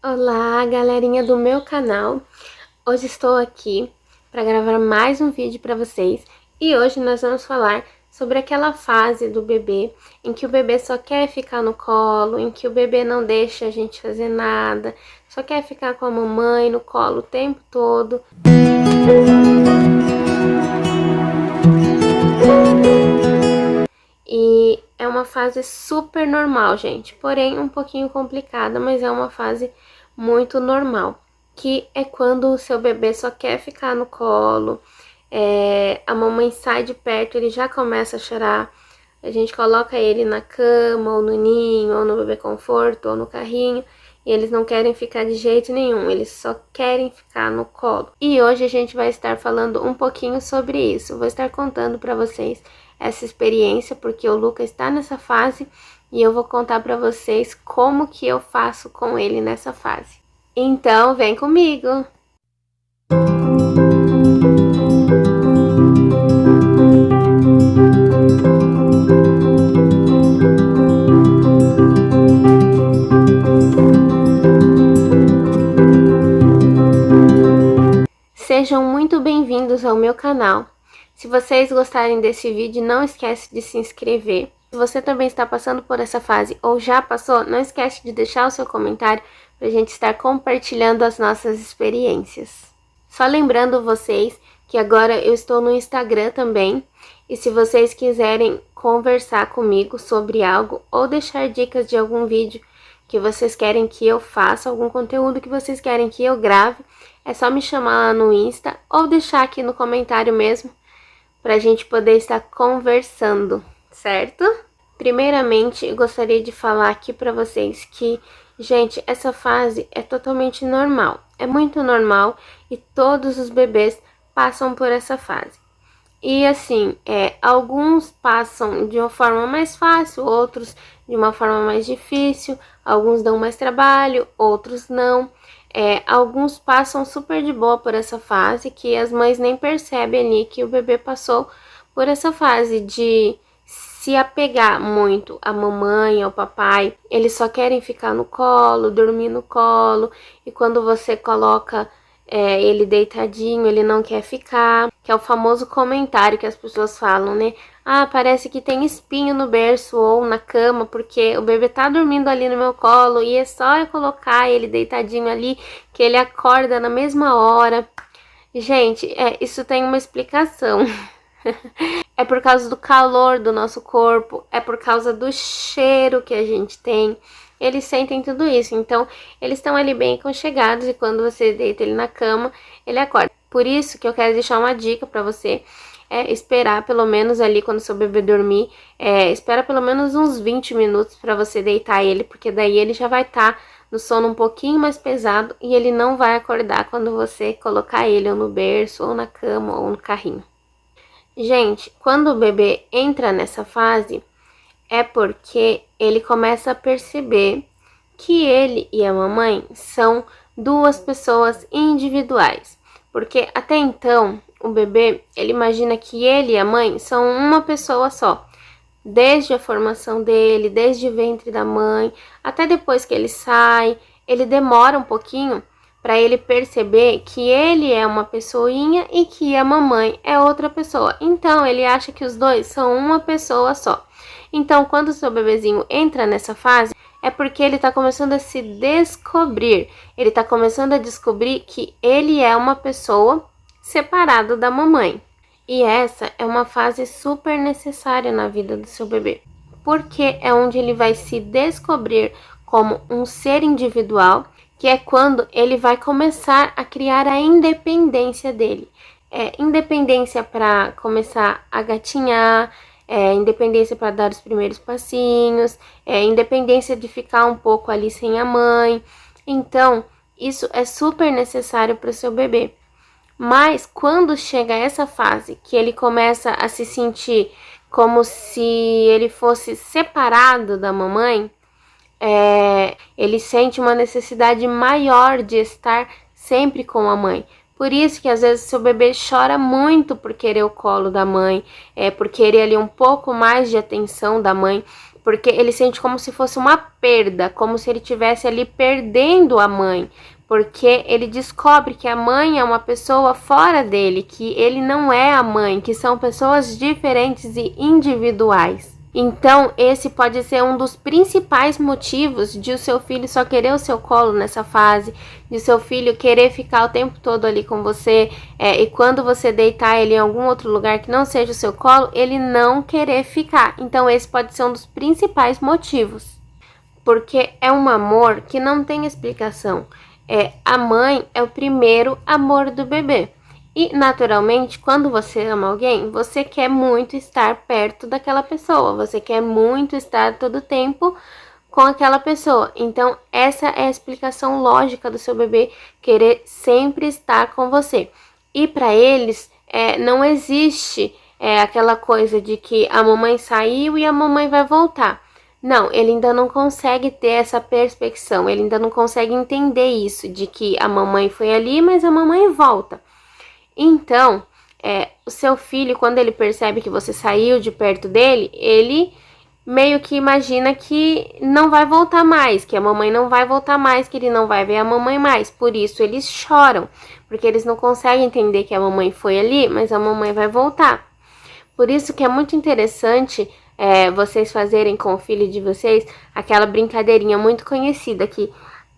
Olá, galerinha do meu canal. Hoje estou aqui para gravar mais um vídeo para vocês e hoje nós vamos falar sobre aquela fase do bebê em que o bebê só quer ficar no colo, em que o bebê não deixa a gente fazer nada, só quer ficar com a mamãe no colo o tempo todo. E é uma fase super normal, gente, porém um pouquinho complicada, mas é uma fase muito normal, que é quando o seu bebê só quer ficar no colo, a mamãe sai de perto, ele já começa a chorar, a gente coloca ele na cama, ou no ninho, ou no bebê conforto, ou no carrinho, e eles não querem ficar de jeito nenhum, eles só querem ficar no colo. E hoje a gente vai estar falando um pouquinho sobre isso, vou estar contando para vocês essa experiência, porque o Luca está nessa fase e eu vou contar para vocês como que eu faço com ele nessa fase. Então, vem comigo! Sejam muito bem-vindos ao meu canal. Se vocês gostarem desse vídeo, não esquece de se inscrever. Se você também está passando por essa fase ou já passou, não esquece de deixar o seu comentário para a gente estar compartilhando as nossas experiências. Só lembrando vocês que agora eu estou no Instagram também, e se vocês quiserem conversar comigo sobre algo ou deixar dicas de algum vídeo que vocês querem que eu faça, algum conteúdo que vocês querem que eu grave, é só me chamar lá no Insta ou deixar aqui no comentário mesmo, pra gente poder estar conversando, certo? Primeiramente, eu gostaria de falar aqui pra vocês que, gente, essa fase é totalmente normal. É muito normal e todos os bebês passam por essa fase. E assim, alguns passam de uma forma mais fácil, outros de uma forma mais difícil, alguns dão mais trabalho, outros não. Alguns passam super de boa por essa fase, que as mães nem percebem ali que o bebê passou por essa fase de se apegar muito à mamãe, ao papai. Eles só querem ficar no colo, dormir no colo, e quando você coloca ele deitadinho, ele não quer ficar, que é o famoso comentário que as pessoas falam, né? Ah, parece que tem espinho no berço ou na cama, porque o bebê tá dormindo ali no meu colo e é só eu colocar ele deitadinho ali que ele acorda na mesma hora. Gente, isso tem uma explicação. É por causa do calor do nosso corpo, é por causa do cheiro que a gente tem. Eles sentem tudo isso, então eles estão ali bem aconchegados e quando você deita ele na cama, ele acorda. Por isso que eu quero deixar uma dica pra você, esperar pelo menos ali quando seu bebê dormir, espera pelo menos uns 20 minutos pra você deitar ele, porque daí ele já vai estar no sono um pouquinho mais pesado e ele não vai acordar quando você colocar ele ou no berço, ou na cama, ou no carrinho. Gente, quando o bebê entra nessa fase, é porque ele começa a perceber que ele e a mamãe são duas pessoas individuais. Porque até então, o bebê, ele imagina que ele e a mãe são uma pessoa só. Desde a formação dele, desde o ventre da mãe, até depois que ele sai, ele demora um pouquinho para ele perceber que ele é uma pessoinha e que a mamãe é outra pessoa. Então, ele acha que os dois são uma pessoa só. Então, quando o seu bebezinho entra nessa fase, é porque ele está começando a se descobrir. Ele está começando a descobrir que ele é uma pessoa separado da mamãe. E essa é uma fase super necessária na vida do seu bebê, porque é onde ele vai se descobrir como um ser individual, que é quando ele vai começar a criar a independência dele. Independência para começar a gatinhar, independência para dar os primeiros passinhos, independência de ficar um pouco ali sem a mãe. Então, isso é super necessário para o seu bebê. Mas quando chega essa fase que ele começa a se sentir como se ele fosse separado da mamãe, ele sente uma necessidade maior de estar sempre com a mãe. Por isso que às vezes seu bebê chora muito por querer o colo da mãe, por querer ali um pouco mais de atenção da mãe, porque ele sente como se fosse uma perda, como se ele estivesse ali perdendo a mãe, porque ele descobre que a mãe é uma pessoa fora dele, que ele não é a mãe, que são pessoas diferentes e individuais. Então, esse pode ser um dos principais motivos de o seu filho só querer o seu colo nessa fase, de seu filho querer ficar o tempo todo ali com você, e quando você deitar ele em algum outro lugar que não seja o seu colo, ele não querer ficar. Então, esse pode ser um dos principais motivos, porque é um amor que não tem explicação. A mãe é o primeiro amor do bebê. E, naturalmente, quando você ama alguém, você quer muito estar perto daquela pessoa, você quer muito estar todo o tempo com aquela pessoa. Então, essa é a explicação lógica do seu bebê querer sempre estar com você. E para eles, não existe aquela coisa de que a mamãe saiu e a mamãe vai voltar. Não, ele ainda não consegue ter essa perspecção, ele ainda não consegue entender isso, de que a mamãe foi ali, mas a mamãe volta. Então, o seu filho, quando ele percebe que você saiu de perto dele, ele meio que imagina que não vai voltar mais, que a mamãe não vai voltar mais, que ele não vai ver a mamãe mais. Por isso eles choram, porque eles não conseguem entender que a mamãe foi ali, mas a mamãe vai voltar. Por isso que é muito interessante vocês fazerem com o filho de vocês aquela brincadeirinha muito conhecida que: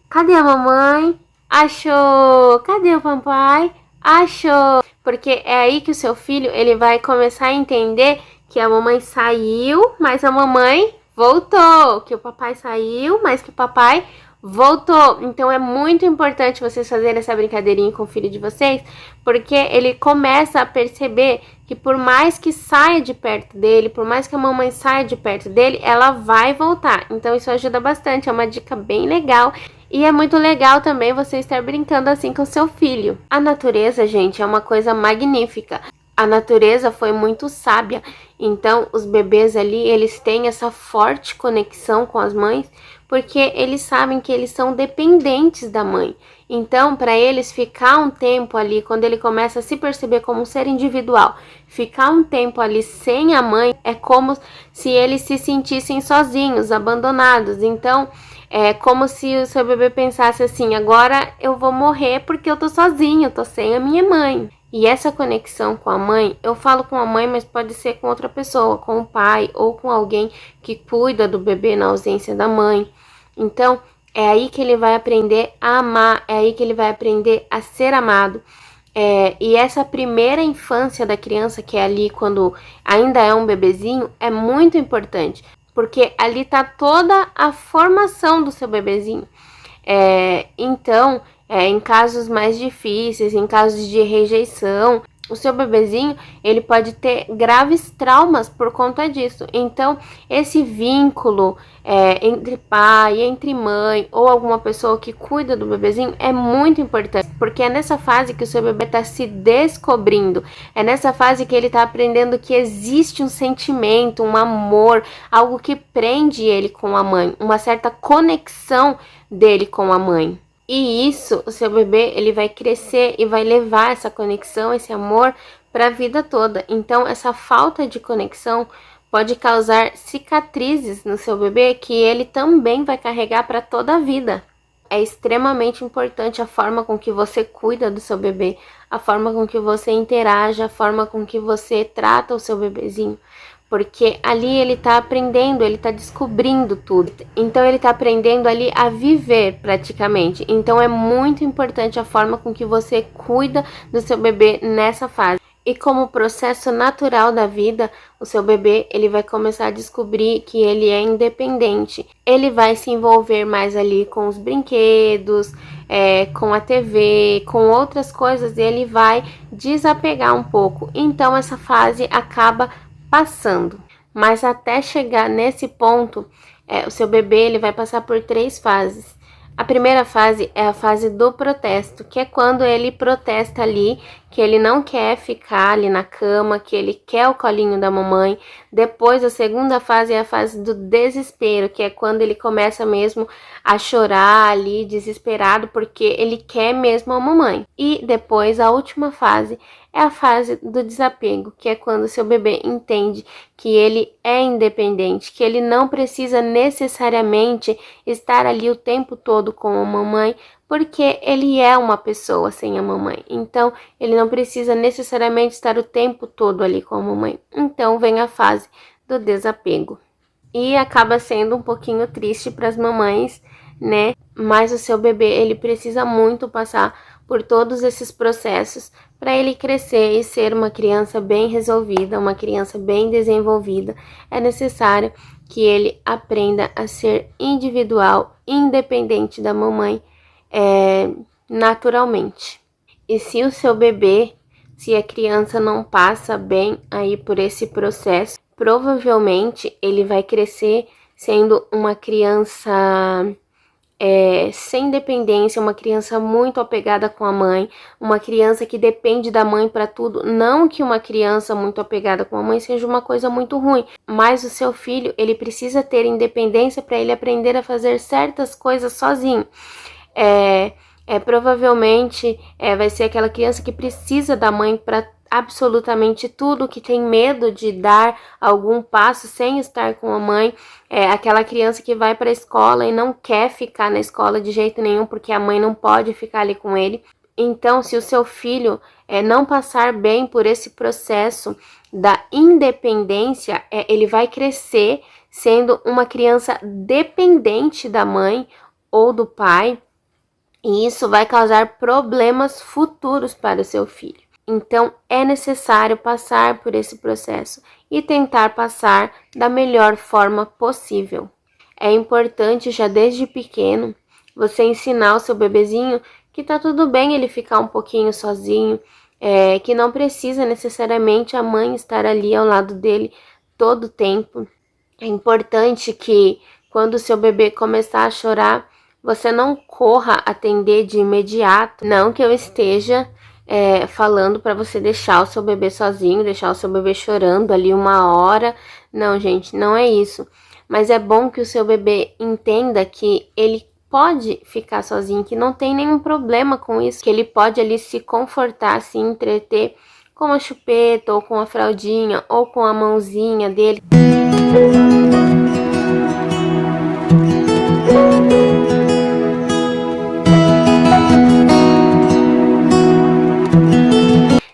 cadê a mamãe? Achou! Cadê o papai? Achou! Porque é aí que o seu filho ele vai começar a entender que a mamãe saiu, mas a mamãe voltou. Que o papai saiu, mas que o papai voltou. Então é muito importante vocês fazerem essa brincadeirinha com o filho de vocês, porque ele começa a perceber que por mais que saia de perto dele, por mais que a mamãe saia de perto dele, ela vai voltar. Então isso ajuda bastante, é uma dica bem legal. E é muito legal também você estar brincando assim com seu filho. A natureza, gente, é uma coisa magnífica. A natureza foi muito sábia. Então, os bebês ali, eles têm essa forte conexão com as mães, porque eles sabem que eles são dependentes da mãe. Então, para eles ficar um tempo ali, quando ele começa a se perceber como um ser individual, ficar um tempo ali sem a mãe, é como se eles se sentissem sozinhos, abandonados. Então, é como se o seu bebê pensasse assim: agora eu vou morrer porque eu tô sozinho, eu tô sem a minha mãe. E essa conexão com a mãe, eu falo com a mãe, mas pode ser com outra pessoa, com o pai ou com alguém que cuida do bebê na ausência da mãe. Então, é aí que ele vai aprender a amar, é aí que ele vai aprender a ser amado. E essa primeira infância da criança, que é ali quando ainda é um bebezinho, é muito importante, porque ali tá toda a formação do seu bebezinho. Então, em casos mais difíceis, em casos de rejeição, o seu bebezinho, ele pode ter graves traumas por conta disso. Então, esse vínculo entre pai, entre mãe ou alguma pessoa que cuida do bebezinho é muito importante, porque é nessa fase que o seu bebê está se descobrindo, é nessa fase que ele está aprendendo que existe um sentimento, um amor, algo que prende ele com a mãe, uma certa conexão dele com a mãe. E isso, o seu bebê, ele vai crescer e vai levar essa conexão, esse amor para a vida toda. Então, essa falta de conexão pode causar cicatrizes no seu bebê que ele também vai carregar para toda a vida. É extremamente importante a forma com que você cuida do seu bebê, a forma com que você interage, a forma com que você trata o seu bebezinho. Porque ali ele tá aprendendo, ele tá descobrindo tudo. Então ele tá aprendendo ali a viver praticamente. Então é muito importante a forma com que você cuida do seu bebê nessa fase. E como processo natural da vida, o seu bebê ele vai começar a descobrir que ele é independente. Ele vai se envolver mais ali com os brinquedos, com a TV, com outras coisas, e ele vai desapegar um pouco. Então essa fase acaba passando. Mas até chegar nesse ponto, o seu bebê ele vai passar por 3 fases. A primeira fase é a fase do protesto, que é quando ele protesta ali, que ele não quer ficar ali na cama, que ele quer o colinho da mamãe. Depois, a segunda fase é a fase do desespero, que é quando ele começa mesmo a chorar ali, desesperado, porque ele quer mesmo a mamãe. E depois, a última fase é a fase do desapego, que é quando seu bebê entende que ele é independente, que ele não precisa necessariamente estar ali o tempo todo com a mamãe, porque ele é uma pessoa sem a mamãe. Então, ele não precisa necessariamente estar o tempo todo ali com a mamãe. Então, vem a fase do desapego. E acaba sendo um pouquinho triste para as mamães, né? Mas o seu bebê, ele precisa muito passar por todos esses processos para ele crescer e ser uma criança bem resolvida, uma criança bem desenvolvida. É necessário que ele aprenda a ser individual, independente da mamãe, naturalmente. E se o seu bebê, se a criança não passa bem aí por esse processo, provavelmente ele vai crescer sendo uma criança sem dependência, uma criança muito apegada com a mãe, uma criança que depende da mãe para tudo. Não que uma criança muito apegada com a mãe seja uma coisa muito ruim, mas o seu filho, ele precisa ter independência para ele aprender a fazer certas coisas sozinho. Provavelmente vai ser aquela criança que precisa da mãe para absolutamente tudo, que tem medo de dar algum passo sem estar com a mãe, aquela criança que vai para a escola e não quer ficar na escola de jeito nenhum porque a mãe não pode ficar ali com ele. Então, se o seu filho não passar bem por esse processo da independência, ele vai crescer sendo uma criança dependente da mãe ou do pai, e isso vai causar problemas futuros para o seu filho. Então, é necessário passar por esse processo e tentar passar da melhor forma possível. É importante já desde pequeno você ensinar o seu bebezinho que tá tudo bem ele ficar um pouquinho sozinho, que não precisa necessariamente a mãe estar ali ao lado dele todo o tempo. É importante que quando o seu bebê começar a chorar, você não corra atender de imediato. Não que eu esteja falando para você deixar o seu bebê sozinho, deixar o seu bebê chorando ali 1 hora. Não, gente, não é isso. Mas é bom que o seu bebê entenda que ele pode ficar sozinho, que não tem nenhum problema com isso, que ele pode ali se confortar, se entreter com a chupeta, ou com a fraldinha, ou com a mãozinha dele.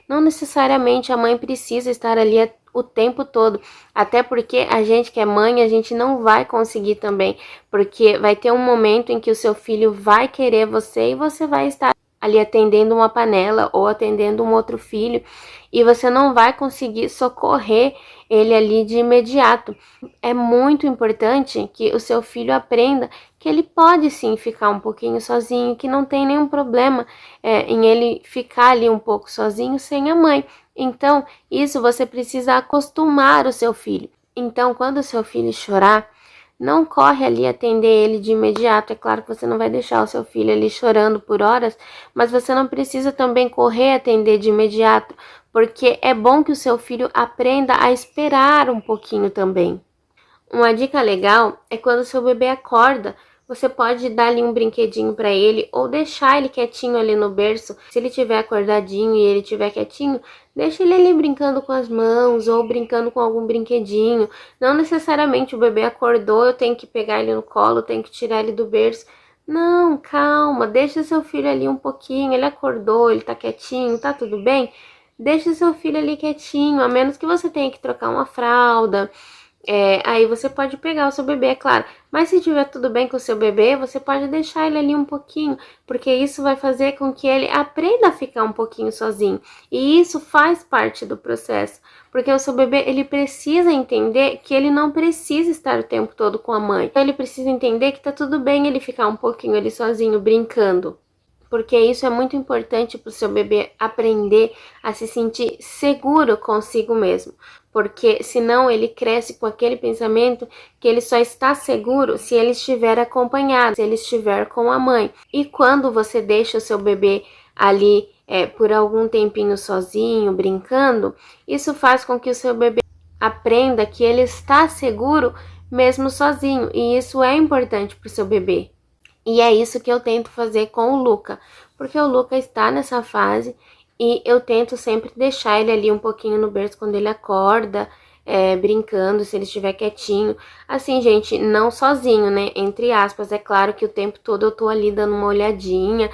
Não necessariamente a mãe precisa estar ali o tempo todo, até porque a gente que é mãe, a gente não vai conseguir também, porque vai ter um momento em que o seu filho vai querer você e você vai estar ali atendendo uma panela ou atendendo um outro filho e você não vai conseguir socorrer ele ali de imediato. É muito importante que o seu filho aprenda que ele pode sim ficar um pouquinho sozinho, que não tem nenhum problema em ele ficar ali um pouco sozinho sem a mãe. Então, isso você precisa acostumar o seu filho. Então, quando o seu filho chorar, não corre ali atender ele de imediato. É claro que você não vai deixar o seu filho ali chorando por horas, mas você não precisa também correr atender de imediato, porque é bom que o seu filho aprenda a esperar um pouquinho também. Uma dica legal é quando o seu bebê acorda, você pode dar ali um brinquedinho para ele ou deixar ele quietinho ali no berço. Se ele estiver acordadinho e ele estiver quietinho, deixa ele ali brincando com as mãos ou brincando com algum brinquedinho. Não necessariamente o bebê acordou, eu tenho que pegar ele no colo, tenho que tirar ele do berço. Não, calma, deixa seu filho ali um pouquinho, ele acordou, ele tá quietinho, tá tudo bem? Deixa seu filho ali quietinho, a menos que você tenha que trocar uma fralda. Aí você pode pegar o seu bebê, é claro. Mas se tiver tudo bem com o seu bebê, você pode deixar ele ali um pouquinho, porque isso vai fazer com que ele aprenda a ficar um pouquinho sozinho. E isso faz parte do processo, porque o seu bebê, ele precisa entender que ele não precisa estar o tempo todo com a mãe. Então, ele precisa entender que tá tudo bem ele ficar um pouquinho ali sozinho, brincando. Porque isso é muito importante para o seu bebê aprender a se sentir seguro consigo mesmo. Porque senão ele cresce com aquele pensamento que ele só está seguro se ele estiver acompanhado, se ele estiver com a mãe. E quando você deixa o seu bebê ali por algum tempinho sozinho, brincando, isso faz com que o seu bebê aprenda que ele está seguro mesmo sozinho. E isso é importante para o seu bebê. E é isso que eu tento fazer com o Luca, porque o Luca está nessa fase E eu tento sempre deixar ele ali um pouquinho no berço quando ele acorda, brincando, se ele estiver quietinho. Assim, gente, não sozinho, né? Entre aspas, é claro que o tempo todo eu tô ali dando uma olhadinha.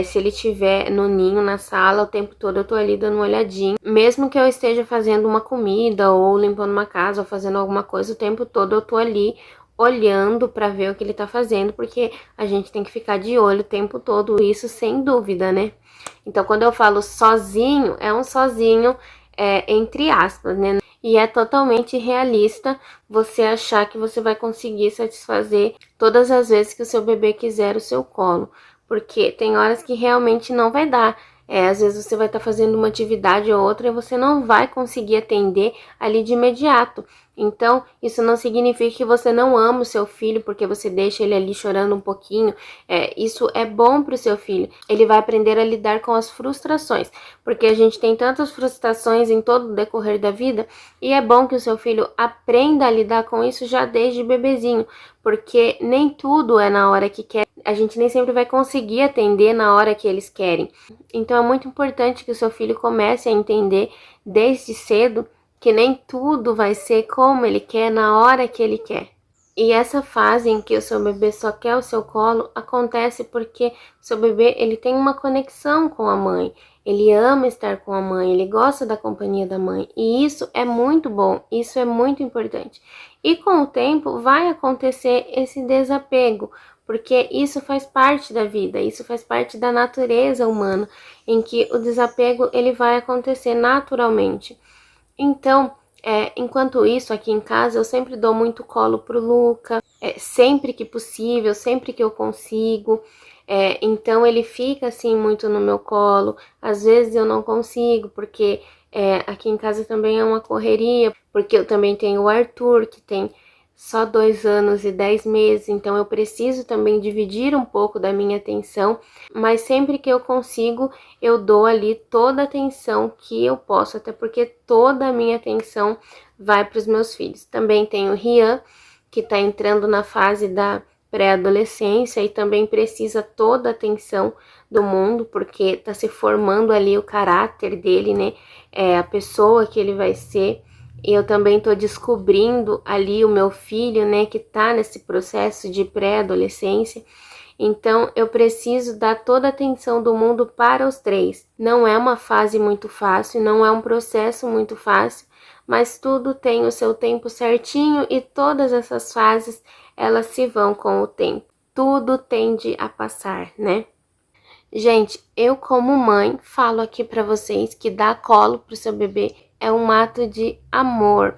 Se ele estiver no ninho, na sala, o tempo todo eu tô ali dando uma olhadinha. Mesmo que eu esteja fazendo uma comida, ou limpando uma casa, ou fazendo alguma coisa, o tempo todo eu tô ali olhando pra ver o que ele tá fazendo, porque a gente tem que ficar de olho o tempo todo, isso sem dúvida, né? Então, quando eu falo sozinho, é um sozinho, entre aspas, né? E é totalmente realista você achar que você vai conseguir satisfazer todas as vezes que o seu bebê quiser o seu colo. Porque tem horas que realmente não vai dar. Às vezes você vai estar fazendo uma atividade ou outra e você não vai conseguir atender ali de imediato. Então, isso não significa que você não ama o seu filho porque você deixa ele ali chorando um pouquinho. Isso é bom para o seu filho. Ele vai aprender a lidar com as frustrações, porque a gente tem tantas frustrações em todo o decorrer da vida, e é bom que o seu filho aprenda a lidar com isso já desde bebezinho, porque nem tudo é na hora que quer. A gente nem sempre vai conseguir atender na hora que eles querem. Então, é muito importante que o seu filho comece a entender desde cedo que nem tudo vai ser como ele quer, na hora que ele quer. E essa fase em que o seu bebê só quer o seu colo acontece porque o seu bebê ele tem uma conexão com a mãe. Ele ama estar com a mãe, ele gosta da companhia da mãe. E isso é muito bom, isso é muito importante. E com o tempo vai acontecer esse desapego, porque isso faz parte da vida, isso faz parte da natureza humana, em que o desapego ele vai acontecer naturalmente. Então, enquanto isso, aqui em casa, eu sempre dou muito colo pro Luca, sempre que possível, sempre que eu consigo. Então, ele fica, assim, muito no meu colo. Às vezes eu não consigo, porque aqui em casa também é uma correria, porque eu também tenho o Arthur, que tem só 2 anos e 10 meses, então eu preciso também dividir um pouco da minha atenção, mas sempre que eu consigo, eu dou ali toda a atenção que eu posso, até porque toda a minha atenção vai para os meus filhos. Também tenho o Rian, que está entrando na fase da pré-adolescência e também precisa toda a atenção do mundo, porque está se formando ali o caráter dele, né? A pessoa que ele vai ser. E eu também tô descobrindo ali o meu filho, né, que tá nesse processo de pré-adolescência. Então, eu preciso dar toda a atenção do mundo para os 3. Não é uma fase muito fácil, não é um processo muito fácil, mas tudo tem o seu tempo certinho e todas essas fases, elas se vão com o tempo. Tudo tende a passar, né? Gente, eu como mãe falo aqui pra vocês que dar colo pro seu bebê é um ato de amor.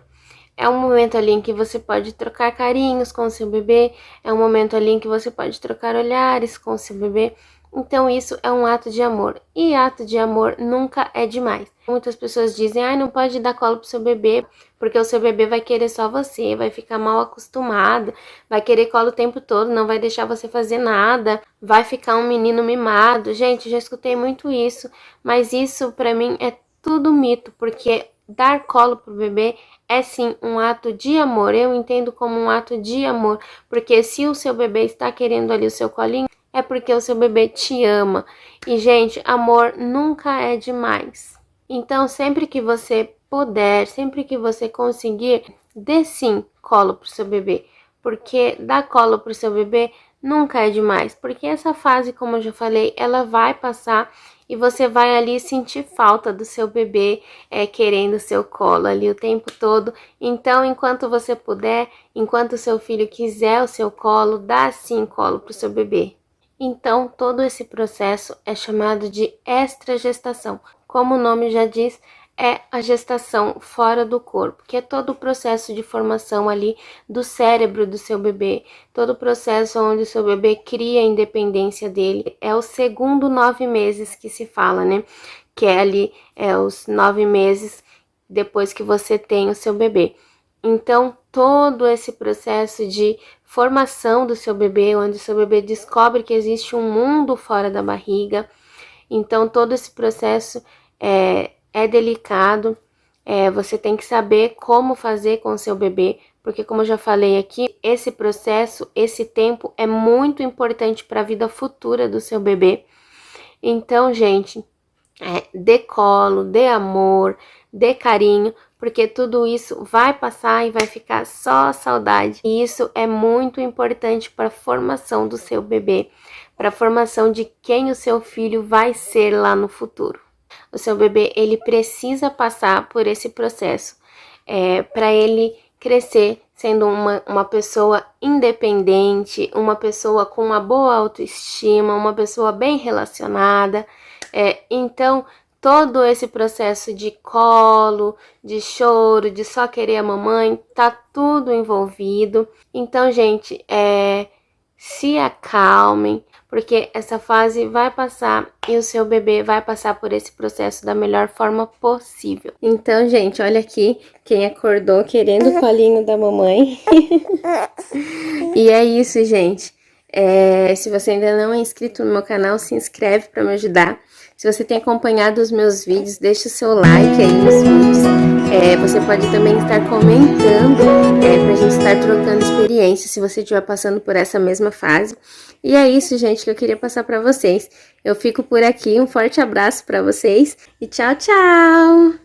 É um momento ali em que você pode trocar carinhos com o seu bebê, é um momento ali em que você pode trocar olhares com o seu bebê. Então isso é um ato de amor. E ato de amor nunca é demais. Muitas pessoas dizem, não pode dar colo pro seu bebê, porque o seu bebê vai querer só você, vai ficar mal acostumado, vai querer colo o tempo todo, não vai deixar você fazer nada, vai ficar um menino mimado. Gente, já escutei muito isso, mas isso pra mim é tudo mito, porque dar colo pro bebê é sim um ato de amor. Eu entendo como um ato de amor, porque se o seu bebê está querendo ali o seu colinho, é porque o seu bebê te ama. E, gente, amor nunca é demais. Então, sempre que você puder, sempre que você conseguir, dê sim colo pro seu bebê. Porque dar colo pro seu bebê nunca é demais. Porque essa fase, como eu já falei, ela vai passar e você vai ali sentir falta do seu bebê querendo o seu colo ali o tempo todo. Então, enquanto você puder, enquanto o seu filho quiser o seu colo, dá sim colo pro seu bebê. Então, todo esse processo é chamado de extragestação. Como o nome já diz, é a gestação fora do corpo, que é todo o processo de formação ali do cérebro do seu bebê, todo o processo onde o seu bebê cria a independência dele. É o segundo 9 meses que se fala, né? Que é ali, os 9 meses depois que você tem o seu bebê. Então, todo esse processo de formação do seu bebê, onde o seu bebê descobre que existe um mundo fora da barriga. Então, todo esse processo é delicado. Você tem que saber como fazer com o seu bebê, porque como eu já falei aqui, esse processo, esse tempo é muito importante para a vida futura do seu bebê. Então, gente, dê colo, dê amor, dê carinho, porque tudo isso vai passar e vai ficar só saudade. E isso é muito importante para a formação do seu bebê, para a formação de quem o seu filho vai ser lá no futuro. O seu bebê, ele precisa passar por esse processo, para ele crescer sendo uma pessoa independente, uma pessoa com uma boa autoestima, uma pessoa bem relacionada. Então, todo esse processo de colo, de choro, de só querer a mamãe, tá tudo envolvido. Então, gente, se acalmem, porque essa fase vai passar e o seu bebê vai passar por esse processo da melhor forma possível. Então, gente, olha aqui quem acordou querendo o colinho da mamãe. E é isso, gente. Se você ainda não é inscrito no meu canal, se inscreve para me ajudar. Se você tem acompanhado os meus vídeos, deixa o seu like aí nos vídeos. Você pode também estar comentando, pra gente estar trocando experiência, se você estiver passando por essa mesma fase. E é isso, gente, que eu queria passar para vocês. Eu fico por aqui, um forte abraço para vocês e tchau, tchau!